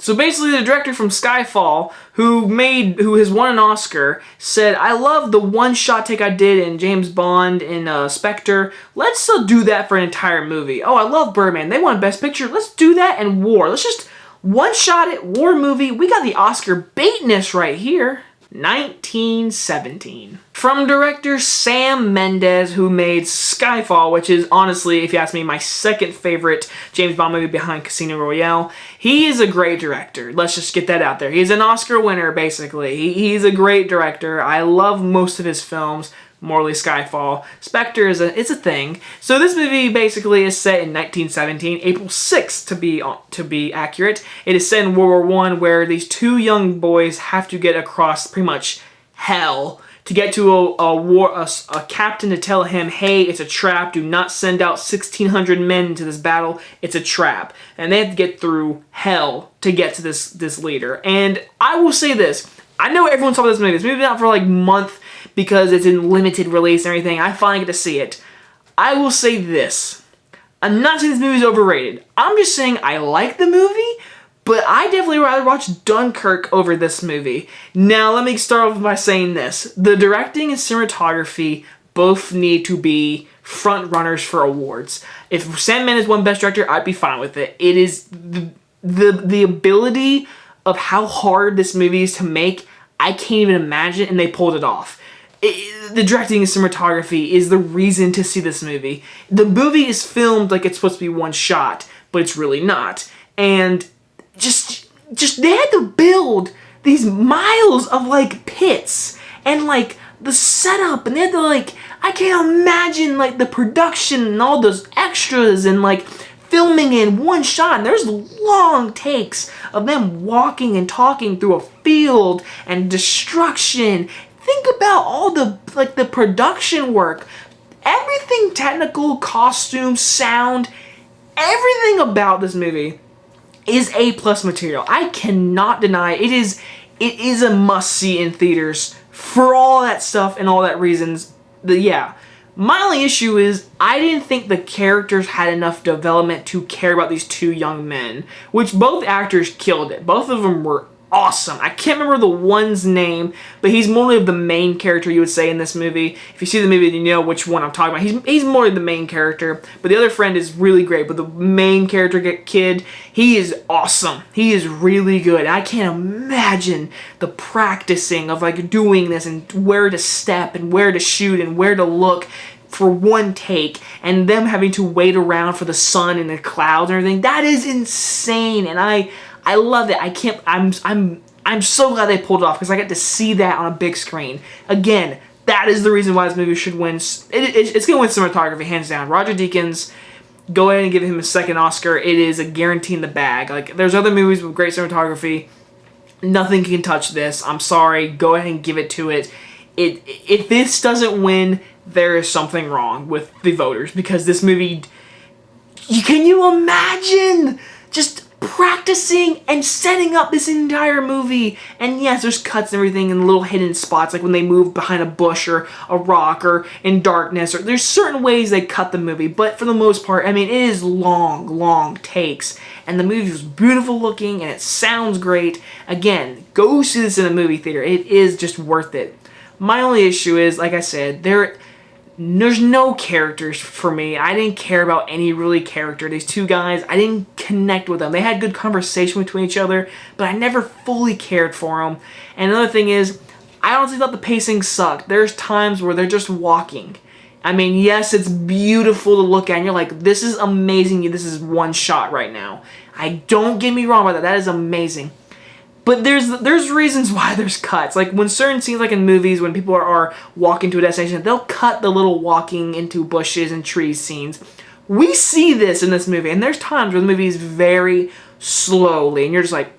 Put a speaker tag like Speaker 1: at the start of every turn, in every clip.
Speaker 1: So basically, the director from Skyfall, who has won an Oscar, said, "I love the one-shot take I did in James Bond in Spectre. Let's still do that for an entire movie. Oh, I love Birdman. They won Best Picture. Let's do that in War. Let's just one-shot it, war movie. We got the Oscar baitness right here." 1917. From director Sam Mendes, who made Skyfall, which is honestly, if you ask me, my second favorite James Bond movie behind Casino Royale. He is a great director. Let's just get that out there. He's an Oscar winner, basically. He's a great director. I love most of his films. Morley Skyfall. Spectre is a thing. So this movie basically is set in 1917, April 6th to be accurate. It is set in World War I, where these two young boys have to get across pretty much hell to get to a captain to tell him, hey, it's a trap. Do not send out 1,600 men into this battle. It's a trap. And they have to get through hell to get to this leader. And I will say this. I know everyone saw this movie. This movie's been out for like a month because it's in limited release and everything. I finally get to see it. I will say this. I'm not saying this movie is overrated. I'm just saying I like the movie, but I definitely rather watch Dunkirk over this movie. Now, let me start off by saying this. The directing and cinematography both need to be front runners for awards. If Sam Mendes won Best Director, I'd be fine with it. It is the ability of how hard this movie is to make, I can't even imagine, and they pulled it off. The directing and cinematography is the reason to see this movie. The movie is filmed like it's supposed to be one shot, but it's really not. And just they had to build these miles of like pits and like the setup, and they had to like, I can't imagine like the production and all those extras and like filming in one shot. And there's long takes of them walking and talking through a field and destruction. Think about all the the production work, everything technical, costume, sound, everything about this movie is A+ material. I cannot deny it is a must-see in theaters for all that stuff and all that reasons. My only issue is I didn't think the characters had enough development to care about these two young men, which both actors killed it. Both of them were awesome. I can't remember the one's name, but he's more of the main character, you would say, in this movie. If you see the movie, you know which one I'm talking about. He's more of the main character, but the other friend is really great. But the main character, kid, he is awesome. He is really good. I can't imagine the practicing of like doing this and where to step and where to shoot and where to look for one take, and them having to wait around for the sun and the clouds and everything. That is insane, and I love it. I'm so glad they pulled it off because I got to see that on a big screen. Again, that is the reason why this movie should win. It's going to win cinematography, hands down. Roger Deakins, go ahead and give him a second Oscar. It is a guarantee in the bag. Like, there's other movies with great cinematography. Nothing can touch this. I'm sorry. Go ahead and give it to it. If this doesn't win, there is something wrong with the voters, because this movie, can you imagine just practicing and setting up this entire movie? And yes, there's cuts and everything and little hidden spots, like when they move behind a bush or a rock or in darkness, or there's certain ways they cut the movie, but for the most part, I mean, it is long takes, and the movie is beautiful looking and it sounds great. Again, go see this in a movie theater. It is just worth it. My only issue is, like I said, there's no characters for me. I didn't care about any really character. These two guys, I didn't connect with them. They had good conversation between each other, but I never fully cared for them. And another thing is, I honestly thought the pacing sucked. There's times where they're just walking. I mean, yes, it's beautiful to look at, and you're like, this is amazing. This is one shot right now. Don't get me wrong about that. That is amazing. But there's reasons why there's cuts. Like when certain scenes, like in movies, when people are walking to a destination, they'll cut the little walking into bushes and trees scenes. We see this in this movie, and there's times where the movie is very slowly, and you're just like,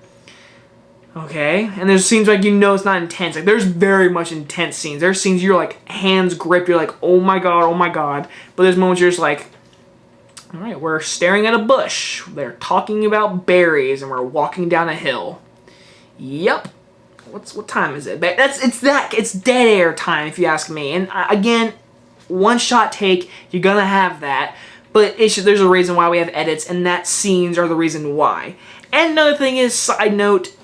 Speaker 1: okay. And there's scenes like, it's not intense. Like there's very much intense scenes. There's scenes you're like, hands grip, you're like, oh my god. But there's moments you're just like, all right, we're staring at a bush. They're talking about berries, and we're walking down a hill. Yep. What time is it? It's dead air time, if you ask me. And again, one shot take, you're gonna have that. But there's a reason why we have edits, and that scenes are the reason why. And another thing is, side note,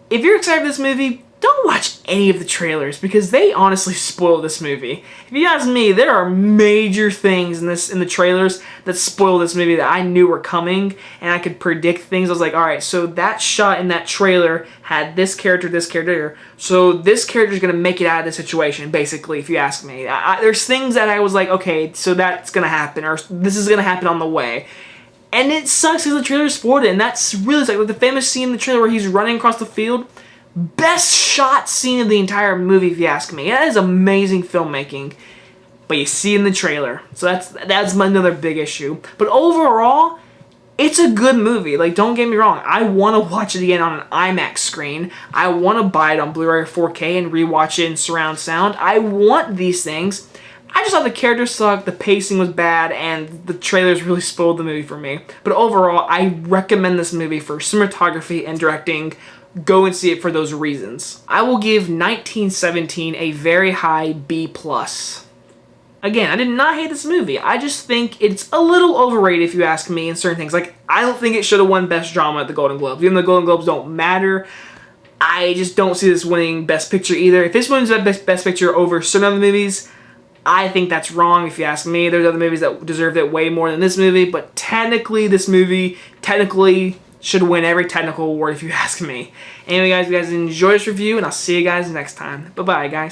Speaker 1: if you're excited for this movie, don't watch any of the trailers because they honestly spoil this movie. If you ask me, there are major things in the trailers that spoil this movie that I knew were coming, and I could predict things. I was like, all right, so that shot in that trailer had this character, so this character is gonna make it out of this situation. Basically, if you ask me, there's things that I was like, okay, so that's gonna happen, or this is gonna happen on the way. And it sucks because the trailer spoiled it, and that's really like the famous scene in the trailer where he's running across the field. Best shot scene of the entire movie, if you ask me. That is amazing filmmaking, but you see in the trailer. So that's another big issue. But overall, it's a good movie. Like, don't get me wrong. I want to watch it again on an IMAX screen. I want to buy it on Blu-ray or 4K and rewatch it in surround sound. I want these things. I just thought the characters sucked, the pacing was bad, and the trailers really spoiled the movie for me. But overall, I recommend this movie for cinematography and directing. Go and see it for those reasons. I will give 1917 a very high B+. Again, I did not hate this movie. I just think it's a little overrated if you ask me in certain things. Like, I don't think it should have won Best Drama at the Golden Globes. Even though the Golden Globes don't matter, I just don't see this winning Best Picture either. If this wins Best Picture over certain other movies, I think that's wrong if you ask me. There's other movies that deserved it way more than this movie, but technically this movie, should win every technical award if you ask me. Anyway guys, if you guys enjoyed this review, and I'll see you guys next time. Bye-bye guys.